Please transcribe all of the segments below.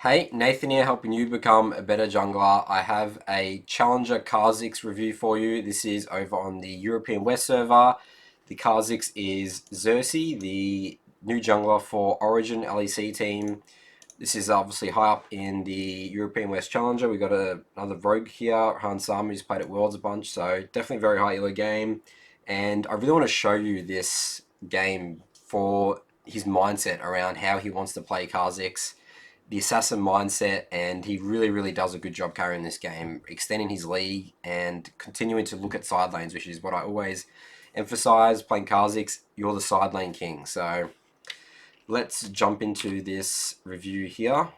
Hey, Nathan here, helping you become a better jungler. I have a Challenger Kha'Zix review for you. This is over on the European West server. The Kha'Zix is Xerxe, the new jungler for Origin LEC team. This is obviously high up in the European West Challenger. We got another rogue here, Han Sam, who's played at Worlds a bunch, so definitely very high elo game. And I really want to show you this game for his mindset around how he wants to play Kha'Zix, the assassin mindset, and he really does a good job carrying this game, extending his league and continuing to look at side lanes, which is what I always emphasize. Playing Kha'Zix, you're the side lane king. So let's jump into this review here.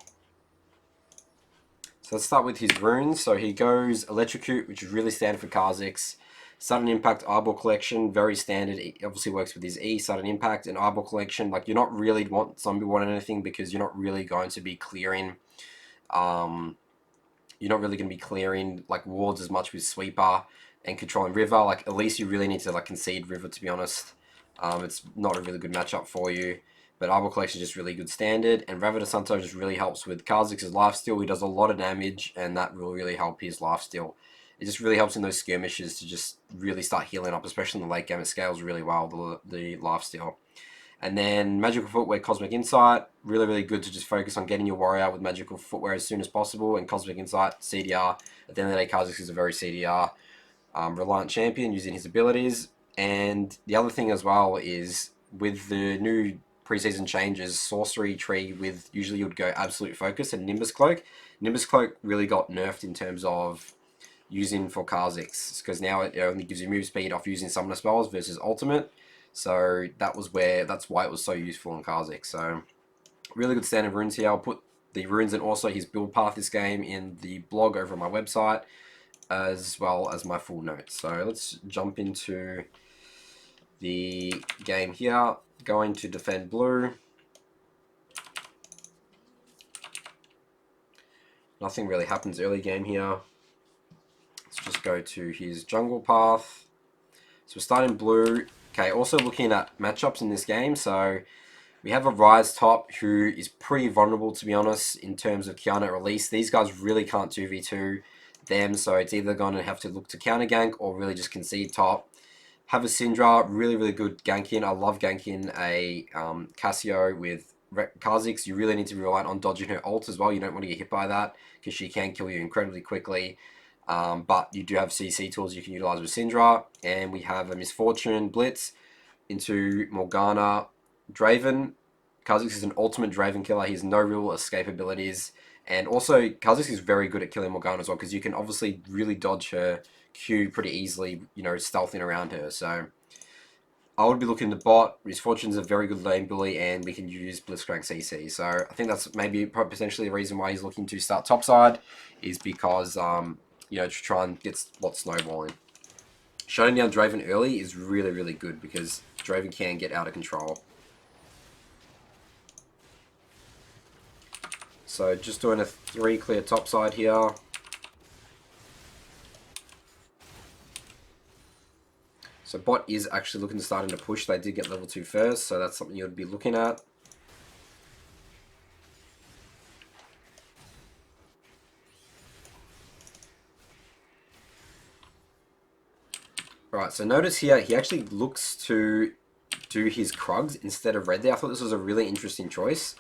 So let's start with his runes. So he goes Electrocute, which is really standard for Kha'Zix. Sudden Impact, Eyeball Collection, very standard. It obviously works with his E, Sudden Impact, and Eyeball Collection. Like, you're not really zombie want anything because you're not really going to be clearing, like wards as much with Sweeper and controlling River. Like, at least you really need to like concede River, to be honest. It's not a really good matchup for you. But Eyeball Collection is just really good standard, and Raver de Santo just really helps with Kha'Zix's lifesteal. He does a lot of damage, and that will really help his lifesteal. It just really helps in those skirmishes to just really start healing up, especially in the late game. It scales really well, the lifesteal. And then Magical Footwear, Cosmic Insight, really good to just focus on getting your warrior with Magical Footwear as soon as possible, and Cosmic Insight, CDR. At the end of the day, Kha'Zix is a very CDR reliant champion using his abilities. And the other thing as well is with the new preseason changes, Sorcery Tree with usually you would go Absolute Focus and Nimbus Cloak. Nimbus Cloak really got nerfed in terms of using for Kha'Zix, because now it only gives you move speed off using summoner spells versus ultimate. So that's why it was so useful in Kha'Zix. So really good standard runes here. I'll put the runes and also his build path this game in the blog over on my website, as well as my full notes. So let's jump into the game here. Going to defend blue. Nothing really happens early game here. Let's just go to his jungle path. So we're starting blue. Okay, also looking at matchups in this game. So we have a Rise top who is pretty vulnerable, to be honest, in terms of Kiana at release. These guys really can't 2v2 them, so it's either going to have to look to counter gank or really just concede top. Have a Syndra, really good ganking. I love ganking a Cassio with Kha'Zix. You really need to be reliant on dodging her ult as well. You don't want to get hit by that because she can kill you incredibly quickly. But you do have CC tools you can utilize with Syndra. And we have a Misfortune Blitz into Morgana Draven. Kha'Zix is an ultimate Draven killer. He has no real escape abilities. And also, Kha'Zix is very good at killing Morgana as well, because you can obviously really dodge her Q pretty easily, stealthing around her. So I would be looking to bot. Misfortune's a very good lane bully, and we can use Blitzcrank CC. So I think that's maybe potentially the reason why he's looking to start topside, is because, to try and get what snowballing. Shutting down Draven early is really good, because Draven can get out of control. So just doing a 3 clear topside here. So bot is actually looking to start in a push. They did get level 2 first, so that's something you would be looking at. Alright, so notice here, he actually looks to do his Krugs instead of red there. I thought this was a really interesting choice.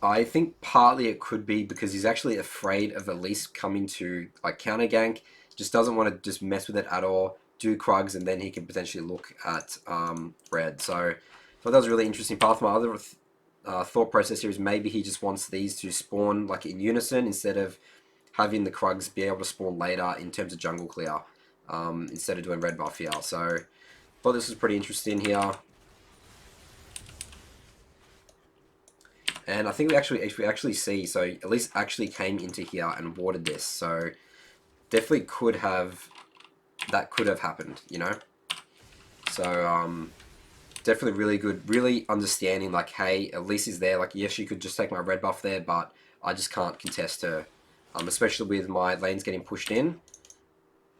I think partly it could be because he's actually afraid of at least coming to like counter gank. Just doesn't want to just mess with it at all. Do Krugs, and then he can potentially look at red. So I thought that was a really interesting path. My other thought process here is maybe he just wants these to spawn like in unison instead of having the Krugs be able to spawn later in terms of jungle clear, instead of doing red buff here. So I thought this was pretty interesting here. And I think if we actually see, so at least actually came into here and warded this. So definitely that could have happened, So definitely really good, really understanding like, hey, at least he's there. Like, yes, you could just take my red buff there, but I just can't contest her. Especially with my lanes getting pushed in.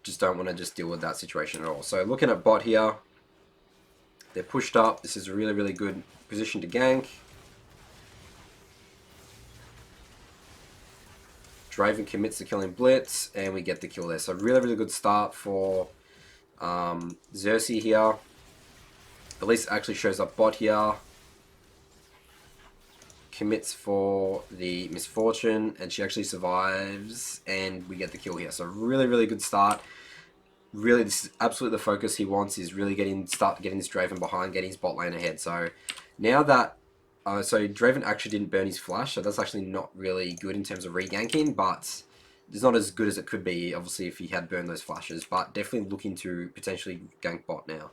Just don't want to just deal with that situation at all. So looking at bot here, they're pushed up. This is a really good position to gank. Draven commits to killing Blitz, and we get the kill there. So really, really good start for Xerxe here. Elise actually shows up bot here. Commits for the misfortune, and she actually survives, and we get the kill here. So really, really good start. Really, this is absolutely the focus he wants, is really start getting this Draven behind, getting his bot lane ahead. So now that so Draven actually didn't burn his flash, so that's actually not really good in terms of reganking, but it's not as good as it could be, obviously, if he had burned those flashes, but definitely looking to potentially gank bot now.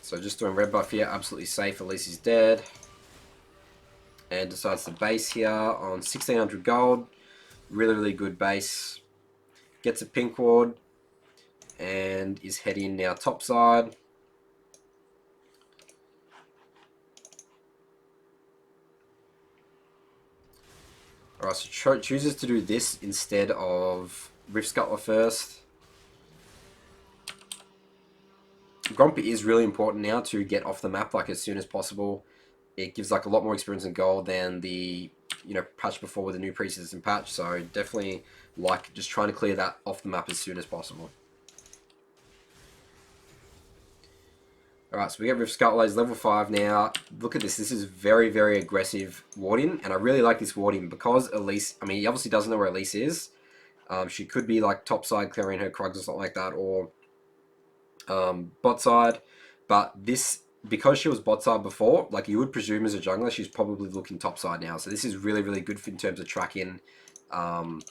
So just doing red buff here, absolutely safe, at least he's dead. And decides to base here on 1600 gold. Really, really good base. Gets a pink ward and is heading now top side. Alright, so chooses to do this instead of Rift Scuttler first. Grumpy is really important now to get off the map like as soon as possible. It gives like a lot more experience in gold than the patch before with the new preseason patch. So definitely like just trying to clear that off the map as soon as possible. Alright, so we get Rift Scuttler, he's level 5 now. Look at this, this is very, very aggressive warding, and I really like this warding because Elise, I mean, he obviously doesn't know where Elise is. She could be like top side clearing her Krugs or something like that, or bot side, but this, because she was bot side before, like you would presume as a jungler, she's probably looking top side now. So this is really, really good in terms of tracking the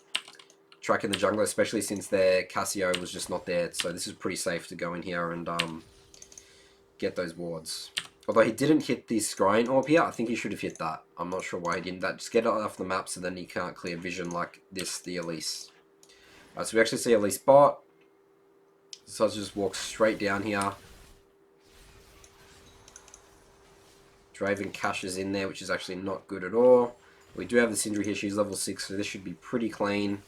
jungler, especially since their Cassio was just not there. So this is pretty safe to go in here and get those wards. Although he didn't hit the scrying orb here, I think he should have hit that. I'm not sure why he didn't. Just get it off the map so then he can't clear vision like this, the Elise. Alright, so we actually see Elise bot. So let's just walk straight down here. Draven cashes in there, which is actually not good at all. We do have the Syndra here. She's level 6, so this should be pretty clean.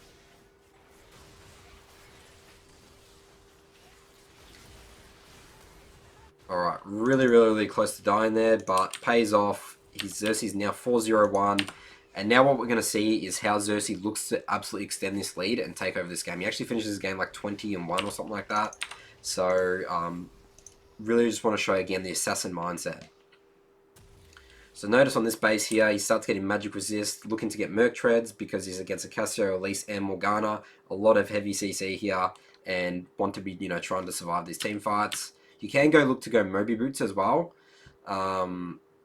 Alright, really, really, really close to dying there, but pays off. Xerxe's now 4-0-1. And now what we're going to see is how Xerxe looks to absolutely extend this lead and take over this game. He actually finishes the game like 20-1 or something like that. So, really just want to show again the assassin mindset. So notice on this base here, he starts getting magic resist, looking to get Merc Treads because he's against a Cassio, Elise, and Morgana. A lot of heavy CC here and want to be, trying to survive these team fights. You can look to go Moby Boots as well.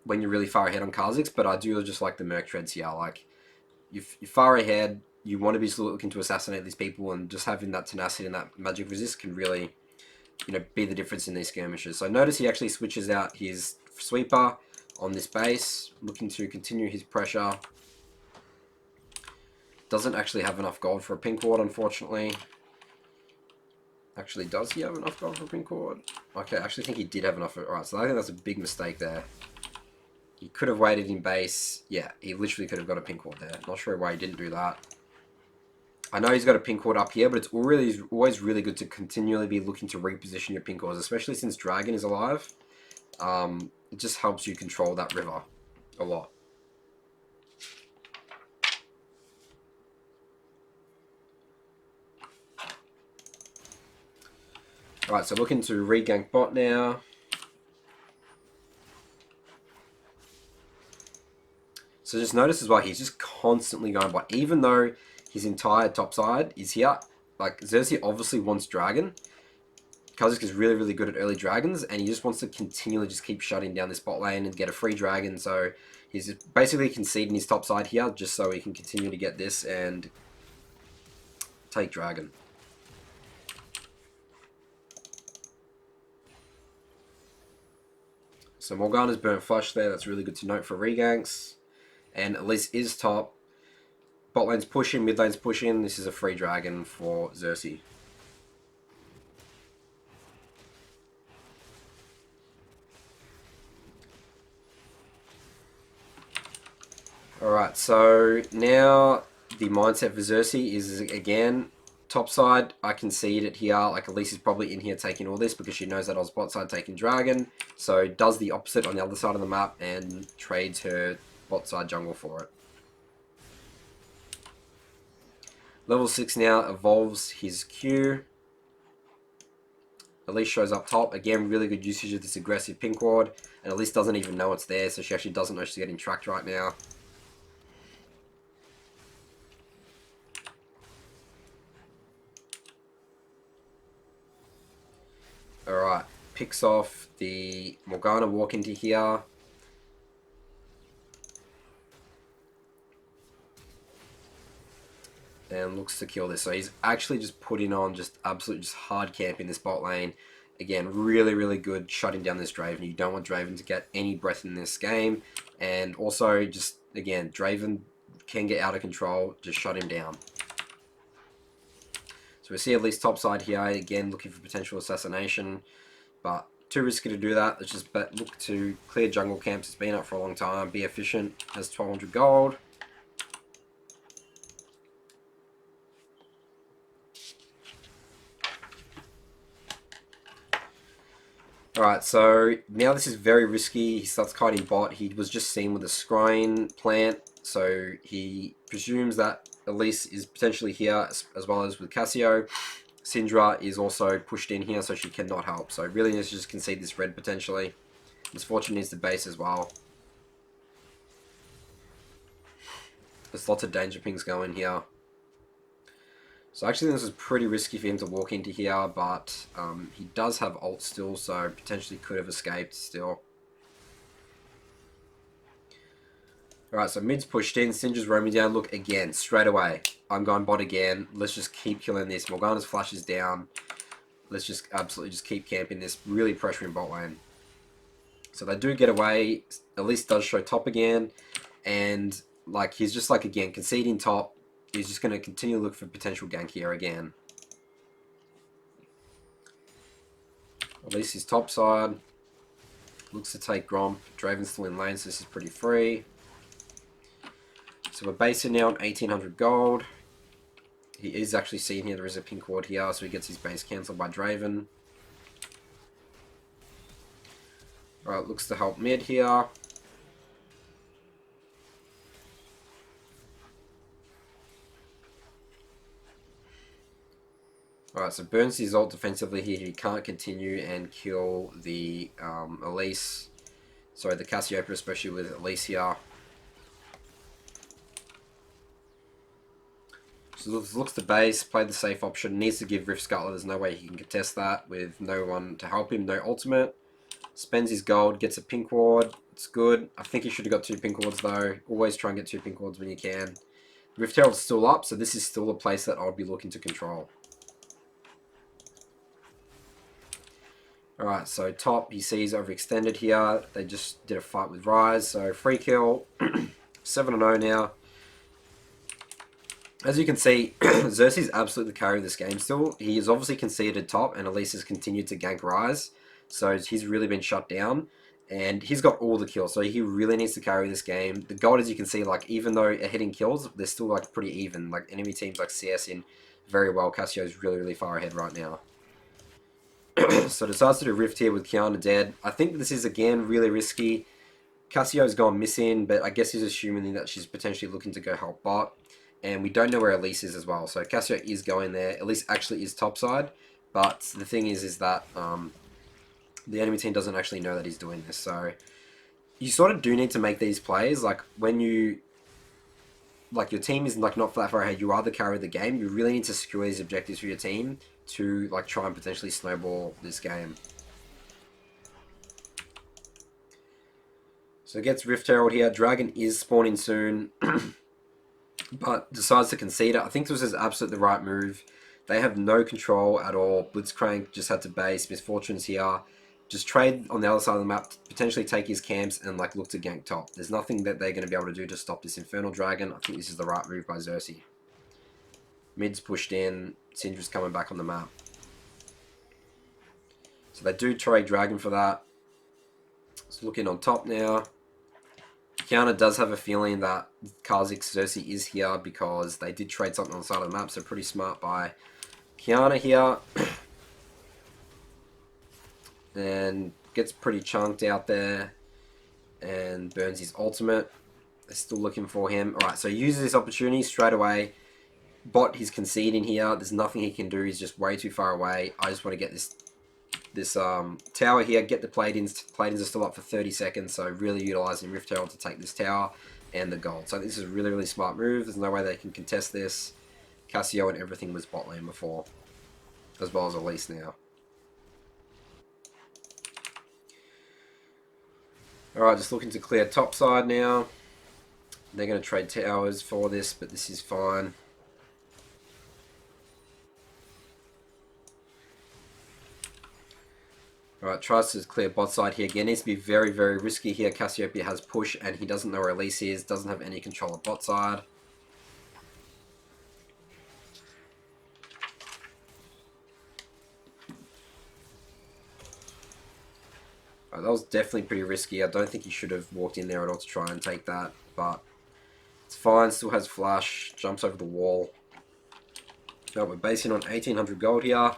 When you're really far ahead on Kha'Zix, but I do just like the Merc Treads here. Like, you're far ahead, you want to be looking to assassinate these people, and just having that tenacity and that magic resist can really, be the difference in these skirmishes. So notice he actually switches out his sweeper on this base, looking to continue his pressure. Doesn't actually have enough gold for a pink ward, unfortunately. Actually, does he have enough gold for a pink ward? Okay, I actually think he did have enough. Alright, so I think that's a big mistake there. He could have waited in base. Yeah, he literally could have got a pink ward there. Not sure why he didn't do that. I know he's got a pink ward up here, but it's always really good to continually be looking to reposition your pink wards, especially since Dragon is alive. It just helps you control that river a lot. Alright, so looking to regank bot now. So just notice as well, he's just constantly going bot. Even though his entire top side is here, like Xerxe obviously wants dragon. Kha'Zix is really, really good at early dragons, and he just wants to continually just keep shutting down this bot lane and get a free dragon. So he's basically conceding his top side here just so he can continue to get this and take dragon. So Morgana's burnt flush there. That's really good to note for reganks. And Elise is top. Bot lane's pushing, mid lane's pushing. This is a free dragon for Xerxe. Alright, so now the mindset for Xerxe is, again, top side. I concede it here. Like, Elise is probably in here taking all this because she knows that I was bot side taking dragon. So does the opposite on the other side of the map and trades her bot side jungle for it. Level 6 now evolves his Q. Elise shows up top. Again, really good usage of this aggressive pink ward. And Elise doesn't even know it's there, so she actually doesn't know she's getting tracked right now. Alright, picks off the Morgana walk into here. And looks to kill this. So he's actually just putting on just absolute just hard camp in this bot lane. Again, really good shutting down this Draven. You don't want Draven to get any breath in this game. And also just, again, Draven can get out of control. Just shut him down. So we see at least top side here. Again, looking for potential assassination. But too risky to do that. Let's just look to clear jungle camps. It's been up for a long time. Be efficient. Has 1200 gold. Alright, so now this is very risky. He starts kiting bot. He was just seen with a scrying plant, so he presumes that Elise is potentially here, as well as with Cassio. Syndra is also pushed in here, so she cannot help. So really needs to just concede this red potentially. Misfortune needs the base as well. There's lots of danger pings going here. So actually this is pretty risky for him to walk into here, but he does have ult still, so potentially could have escaped still. Alright, so mid's pushed in, Syndra's roaming down. Look, again, straight away. I'm going bot again. Let's just keep killing this. Morgana's flash is down. Let's just absolutely just keep camping this, really pressuring bot lane. So they do get away. Elise does show top again, and like he's just like, again, conceding top. He's just going to continue to look for potential gank here again. At least his top side. Looks to take Gromp. Draven's still in lane, so this is pretty free. So we're basing now on 1800 gold. He is actually seen here. There is a pink ward here, so he gets his base cancelled by Draven. Alright, looks to help mid here. Alright, so burns his ult defensively here. He can't continue and kill the Elise. Sorry, the Cassiopeia, especially with Elise here. So looks to base, play the safe option. Needs to give Rift Scuttler. There's no way he can contest that with no one to help him. No ultimate. Spends his gold, gets a pink ward. It's good. I think he should have got 2 pink wards though. Always try and get 2 pink wards when you can. Rift Herald's still up, so this is still a place that I would be looking to control. Alright, so top, he sees overextended here. They just did a fight with Rise, so free kill. 7-0 now. As you can see, Xerxe is absolutely the carry of this game still. He has obviously conceded top, and Elise has continued to gank Rise. So he's really been shut down. And he's got all the kills, so he really needs to carry this game. The gold, as you can see, like, even though they're hitting kills, they're still like pretty even. Like, enemy teams like CS in very well. Cassio's really far ahead right now. So decides to do Rift here with Kiana dead. I think this is, again, really risky. Cassio's gone missing, but I guess he's assuming that she's potentially looking to go help bot. And we don't know where Elise is as well. So Cassio is going there. Elise actually is topside. But the thing is that the enemy team doesn't actually know that he's doing this. So you sort of do need to make these plays. Like, when you... like, your team is like not that far ahead, you are the carry of the game. You really need to secure these objectives for your team to like try and potentially snowball this game. So it gets Rift Herald here. Dragon is spawning soon, but decides to concede it. I think this is absolutely the right move. They have no control at all. Blitzcrank just had to base. Misfortune's here. Just trade on the other side of the map, potentially take his camps and like look to gank top. There's nothing that they're going to be able to do to stop this Infernal Dragon. I think this is the right move by Xerxe. Mid's pushed in. Syndra's coming back on the map. So they do trade Dragon for that. It's looking on top now. Kiana does have a feeling that Kha'Zix Xerxe is here because they did trade something on the side of the map, so pretty smart by Kiana here. And gets pretty chunked out there and burns his ultimate. They're still looking for him. Alright, so he uses this opportunity straight away. bot he's conceding here. There's nothing he can do. He's just way too far away. I just want to get this tower here, get the plate-ins. Plate-ins are still up for 30 seconds, so really utilizing Rift Herald to take this tower and the gold. So this is a really, really smart move. There's no way they can contest this. Cassio and everything was bot lane before, as well as Elise now. Alright, just looking to clear top side now. They're going to trade towers for this, but this is fine. Alright, tries to clear bot side here. Again, needs to be very, very risky here. Cassiopeia has push, and he doesn't know where Elise is. Doesn't have any control of bot side. That was definitely pretty risky. I don't think he should have walked in there at all to try and take that, but it's fine. Still has flash. Jumps over the wall. So we're basing on 1800 gold here.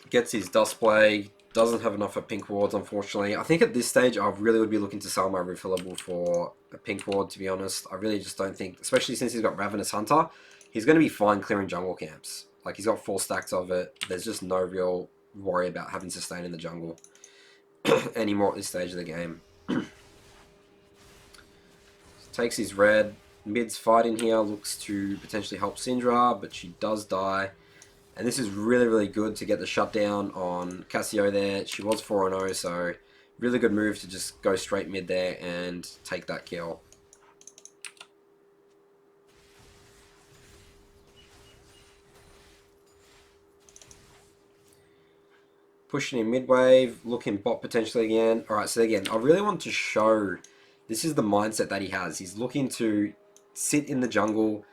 Gets his Dust Plague. Doesn't have enough for pink wards, unfortunately. I think at this stage, I really would be looking to sell my refillable for a pink ward, to be honest. I really just don't think, especially since he's got Ravenous Hunter, he's going to be fine clearing jungle camps. Like, he's got 4 stacks of it. There's just no real worry about having sustain in the jungle anymore at this stage of the game. Takes his red. Mid's fighting here. Looks to potentially help Syndra, but she does die. And this is really, really good to get the shutdown on Cassio there. She was 4-0, so really good move to just go straight mid there and take that kill. Pushing in mid wave, looking bot potentially again. Alright, so again, I really want to show, this is the mindset that he has. He's looking to sit in the jungle,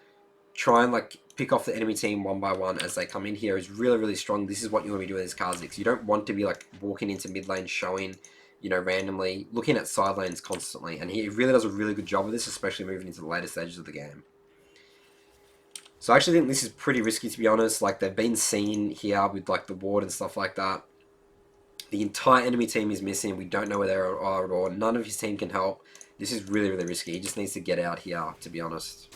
try and like pick off the enemy team one by one as they come in here. Is really, really strong. This is what you want to be doing as Kha'Zix. You don't want to be like walking into mid lane showing, you know, randomly, looking at side lanes constantly. And he really does a really good job of this, especially moving into the later stages of the game. So I actually think this is pretty risky, to be honest. Like, they've been seen here with like the ward and stuff like that. The entire enemy team is missing. We don't know where they are at all. None of his team can help. This is really, really risky. He just needs to get out here, to be honest.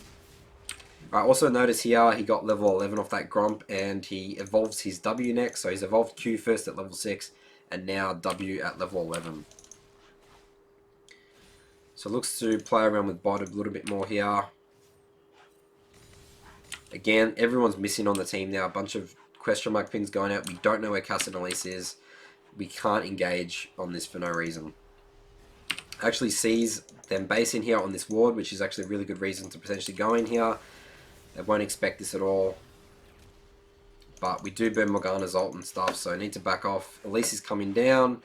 I also notice here he got level 11 off that Gromp, and he evolves his W next. So he's evolved Q first at level 6 and now W at level 11. So looks to play around with bot a little bit more here. Again, everyone's missing on the team now. A bunch of question mark pings going out. We don't know where Cass and Elise is. We can't engage on this for no reason. Actually sees them base in here on this ward, which is actually a really good reason to potentially go in here. They won't expect this at all. But we do burn Morgana's ult and stuff, so I need to back off. Elise is coming down.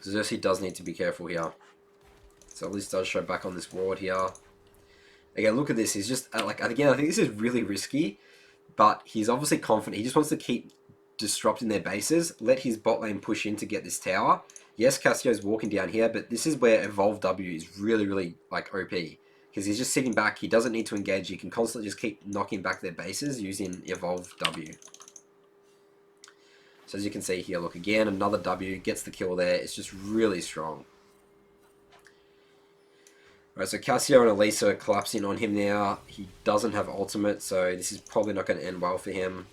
Xerxe does need to be careful here. So Elise does show back on this ward here. Again, look at this. He's just, like, again, I think this is really risky. But he's obviously confident. He just wants to keep disrupting their bases. Let his bot lane push in to get this tower. Yes, Cassio's walking down here, but this is where Evolve W is really, really, like, OP. Because he's just sitting back. He doesn't need to engage. He can constantly just keep knocking back their bases using Evolve W. So as you can see here, look, again, another W. Gets the kill there. It's just really strong. Alright, so Cassio and Elise are collapsing on him now. He doesn't have ultimate, so this is probably not going to end well for him.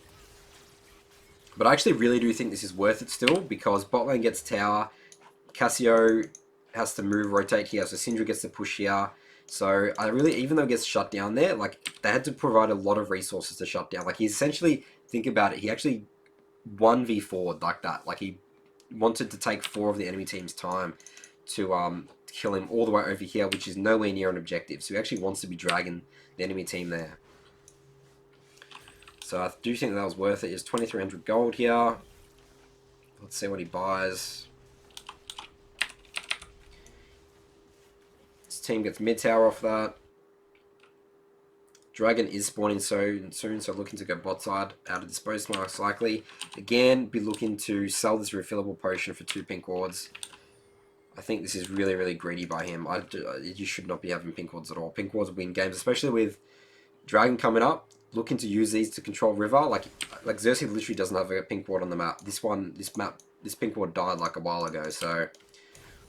But I actually really do think this is worth it still, because bot lane gets tower. Cassio has to move, rotate here, so Syndra gets to push here. So I really, even though it gets shut down there, like, they had to provide a lot of resources to shut down. Like, he essentially, think about it, he actually 1v4'd like that. Like, he wanted to take 4 of the enemy team's time to kill him all the way over here, which is nowhere near an objective. So he actually wants to be dragging the enemy team there. So I do think that was worth it. It's 2,300 gold here. Let's see what he buys. His team gets mid tower off that. Dragon is spawning soon, so looking to go bot side out of disposed marks likely. Again, be looking to sell this refillable potion for 2 pink wards. I think this is really, really greedy by him. You should not be having pink wards at all. Pink wards win games, especially with Dragon coming up. Looking to use these to control river. Like Xerxe literally doesn't have a pink ward on the map. This pink ward died like a while ago. So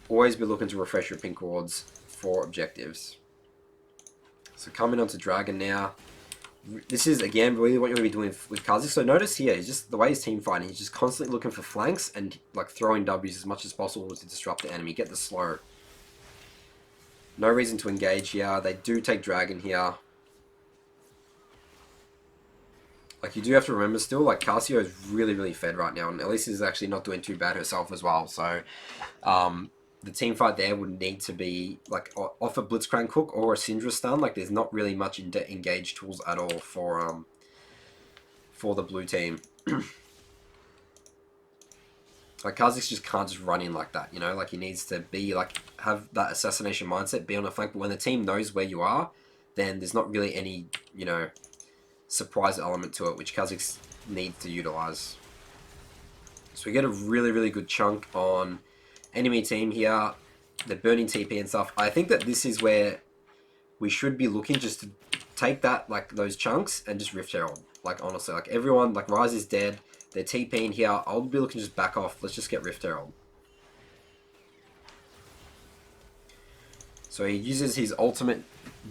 always be looking to refresh your pink wards for objectives. So coming on to Dragon now. This is, again, really what you're going to be doing with Kha'Zix. So notice here, he's just the way he's team fighting, he's just constantly looking for flanks and like throwing W's as much as possible to disrupt the enemy, get the slow. No reason to engage here. They do take Dragon here. Like, you do have to remember still, like, Cassio is really, really fed right now, and Elise is actually not doing too bad herself as well, so the team fight there would need to be, like, off a Blitzcrank hook or a Syndra stun. Like, there's not really much engage tools at all for the blue team. Like, Kha'Zix just can't just run in like that, you know? Like, he needs to be, like, have that assassination mindset, be on the flank, but when the team knows where you are, then there's not really any, you know, surprise element to it, which Kha'Zix needs to utilize. So we get a really, really good chunk on enemy team here. They're burning TP and stuff. I think that this is where we should be looking just to take that, like, those chunks and just Rift Herald. Like, honestly, like, everyone, like, Ryze is dead. They're TPing here. I'll be looking to just back off. Let's just get Rift Herald. So he uses his ultimate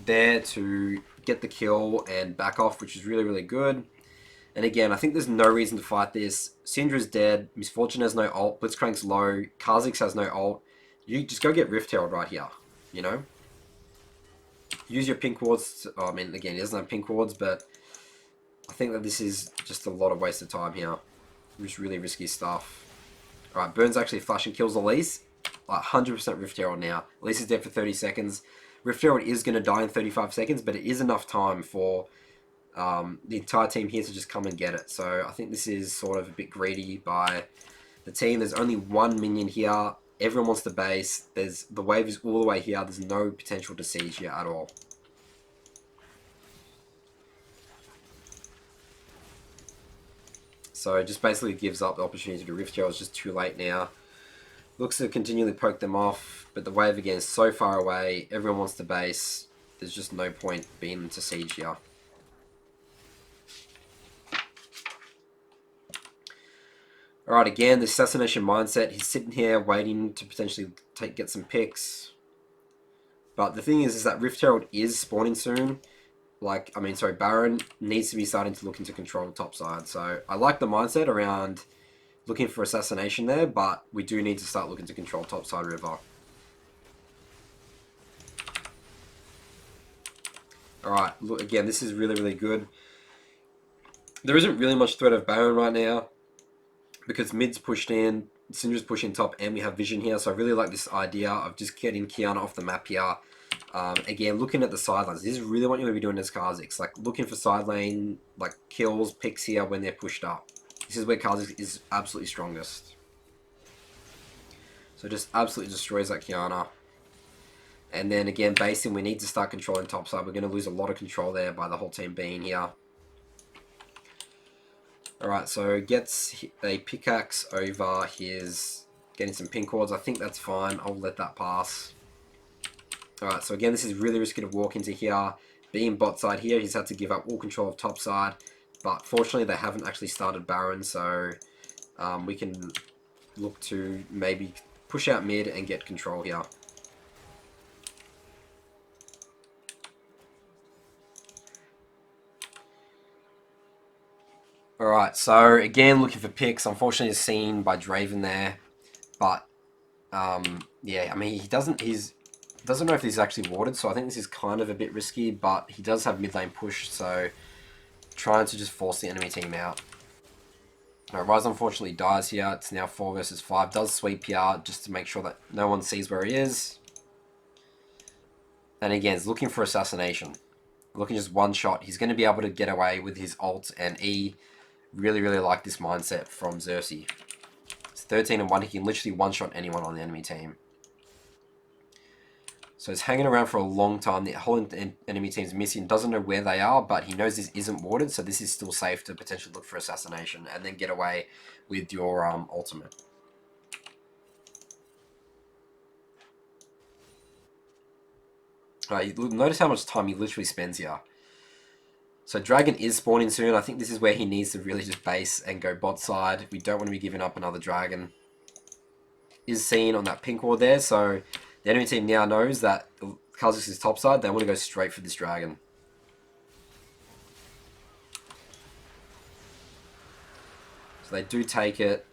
there to get the kill and back off, which is really, really good. And again, I think there's no reason to fight this. Syndra's dead. Misfortune has no ult. Blitzcrank's low. Kha'Zix has no ult. You just go get Rift Herald right here, you know? Use your pink wards. I mean, again, he doesn't have pink wards, but I think that this is just a lot of waste of time here. Just really risky stuff. Alright, Burns actually flash and kills Elise. Like 100% Rift Herald now. Elise is dead for 30 seconds. Rift Herald is going to die in 35 seconds, but it is enough time for the entire team here to just come and get it. So I think this is sort of a bit greedy by the team. There's only one minion here. Everyone wants the base. The wave is all the way here. There's no potential to siege here at all. So it just basically gives up the opportunity to Rift Herald. It's just too late now. Looks to continually poke them off, but the wave again is so far away. Everyone wants the base. There's just no point being to siege here. Alright, again, the assassination mindset. He's sitting here waiting to potentially get some picks. But the thing is that Rift Herald is spawning soon. Baron needs to be starting to look into control the top side. So I like the mindset around looking for assassination there, but we do need to start looking to control top side river. Alright, look, again, this is really, really good. There isn't really much threat of Baron right now, because mid's pushed in, Syndra's pushing top, and we have vision here. So I really like this idea of just getting Qiyana off the map here. Again, looking at the sidelines. This is really what you're going to be doing as Kha'Zix. Like, looking for side lane, like, kills, picks here when they're pushed up. This is where Kha'Zix is absolutely strongest. So just absolutely destroys that Qiyana. And then again, basing, we need to start controlling top side. We're going to lose a lot of control there by the whole team being here. Alright, so gets a pickaxe over his getting some pink cords. I think that's fine. I'll let that pass. Alright, so again, this is really risky to walk into here. Being bot side here, he's had to give up all control of top side. But fortunately, they haven't actually started Baron, so we can look to maybe push out mid and get control here. Alright, so again, looking for picks. Unfortunately, it's seen by Draven there. But, yeah, I mean, he doesn't know if this is actually warded, so I think this is kind of a bit risky, but he does have mid lane push, so trying to just force the enemy team out. Alright, Ryze unfortunately dies here. It's now 4 versus 5. Does sweep here just to make sure that no one sees where he is. And again, he's looking for assassination. Looking just one shot. He's going to be able to get away with his ult and E. Really, really like this mindset from Xerxe. It's 13 and 1. He can literally one-shot anyone on the enemy team. So he's hanging around for a long time. The whole enemy team's missing. Doesn't know where they are, but he knows this isn't warded, so this is still safe to potentially look for assassination and then get away with your ultimate. Notice how much time he literally spends here. So Dragon is spawning soon. I think this is where he needs to really just base and go bot side. We don't want to be giving up another Dragon. Is seen on that pink ward there, so The enemy team now knows that Kha'Zix is topside. They want to go straight for this dragon. So they do take it.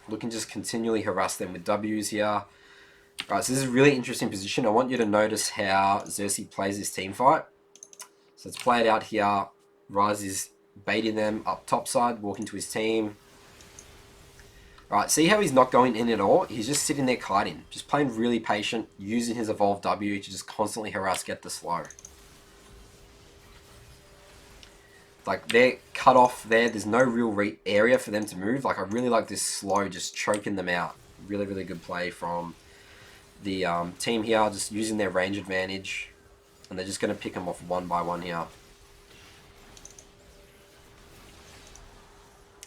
Looking to just continually harass them with W's here. Alright, so this is a really interesting position. I want you to notice how Xerxe plays this team fight. So let's play it out here. Rise is baiting them up topside, walking to his team. Alright, see how he's not going in at all? He's just sitting there kiting. Just playing really patient, using his evolved W to just constantly harass, get the slow. Like, they're cut off there. There's no real area for them to move. Like, I really like this slow, just choking them out. Really, really good play from the team here, just using their range advantage. And they're just going to pick them off one by one here.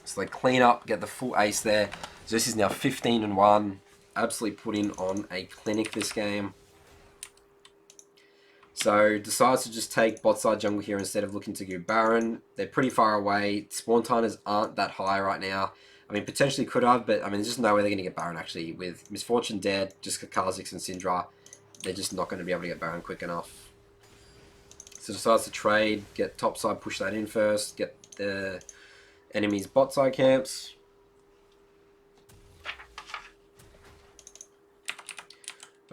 So they clean up, get the full ace there. So this is now 15-1. Absolutely putting on a clinic this game. So decides to just take bot side jungle here instead of looking to go Baron. They're pretty far away. Spawn timers aren't that high right now. I mean, potentially could have, but I mean, there's just no way they're going to get Baron actually. With Misfortune dead, just Kha'Zix and Syndra, they're just not going to be able to get Baron quick enough. So decides to trade, get top side, push that in first, get the enemy's bot side camps.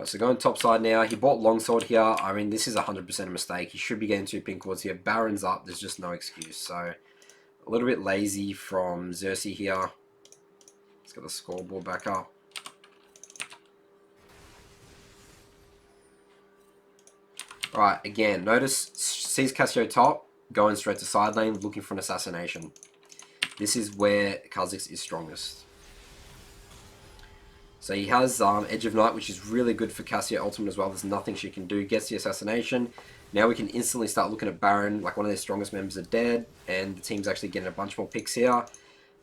So going top side now. He bought longsword here. I mean, this is 100% a mistake. He should be getting 2 pink wards here. Baron's up. There's just no excuse. So a little bit lazy from Xerxe here. Let's get the scoreboard back up. Alright, again, notice sees Cassio top, going straight to side lane, looking for an assassination. This is where Kha'Zix is strongest. So he has Edge of Night, which is really good for Cassio ultimate as well. There's nothing she can do. Gets the assassination. Now we can instantly start looking at Baron. Like, one of their strongest members are dead. And the team's actually getting a bunch more picks here.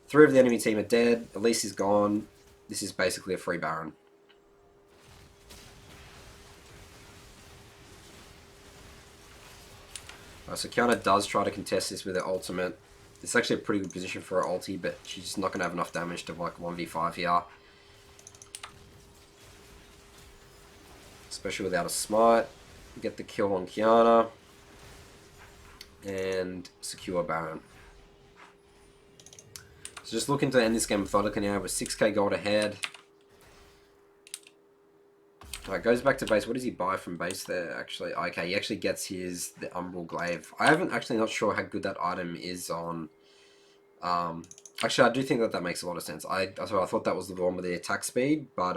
3 of the enemy team are dead. Elise is gone. This is basically a free Baron. So Kiana does try to contest this with her ultimate. It's actually a pretty good position for her ulti, but she's just not going to have enough damage to like 1v5 here. Especially without a smite. Get the kill on Kiana. And secure Baron. So just looking to end this game methodically now. We're 6k gold ahead. Alright, goes back to base. What does he buy from base there, actually? Okay, he actually gets the Umbral Glaive. I haven't actually not sure how good that item is on... actually, I do think that makes a lot of sense. I thought that was the one with the attack speed, but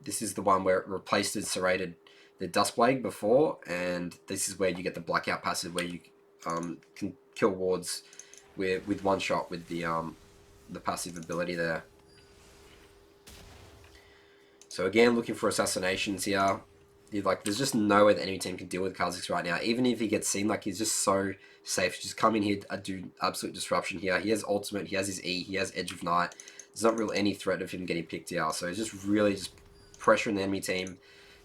this is the one where it replaced and serrated the Duskblade before, and this is where you get the Blackout passive, where you can kill wards with one shot with the passive ability there. So again, looking for assassinations here. There's just no way the enemy team can deal with Kha'Zix right now. Even if he gets seen, he's just so safe. Just come in here and do absolute disruption here. He has ultimate, he has his E, he has Edge of Night. There's not really any threat of him getting picked here. So he's just really just pressuring the enemy team,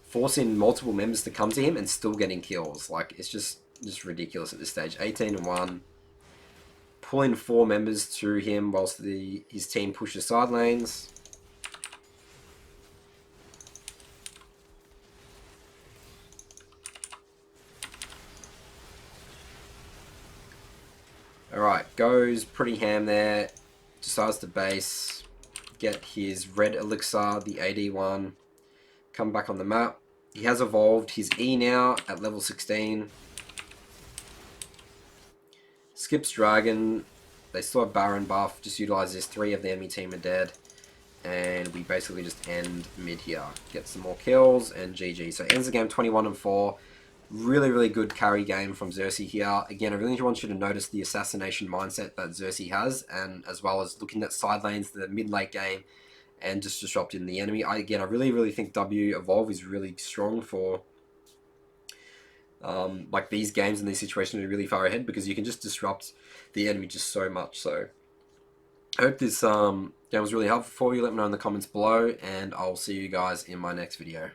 forcing multiple members to come to him and still getting kills. It's just ridiculous at this stage. 18-1. Pulling 4 members to him whilst his team pushes side lanes. Alright, goes pretty ham there. Decides to base. Get his red elixir, the AD one. Come back on the map. He has evolved his E now at level 16. Skips Dragon. They still have Baron buff. Just utilizes 3 of the enemy team are dead. And we basically just end mid here. Get some more kills and GG. So ends the game 21-4. Really, really good carry game from Xerxe here. Again, I really want you to notice the assassination mindset that Xerxe has, and as well as looking at side lanes, the mid-late game, and just disrupting the enemy. I really, really think W Evolve is really strong for these games and these situations are really far ahead, because you can just disrupt the enemy just so much. So I hope this game was really helpful for you. Let me know in the comments below, and I'll see you guys in my next video.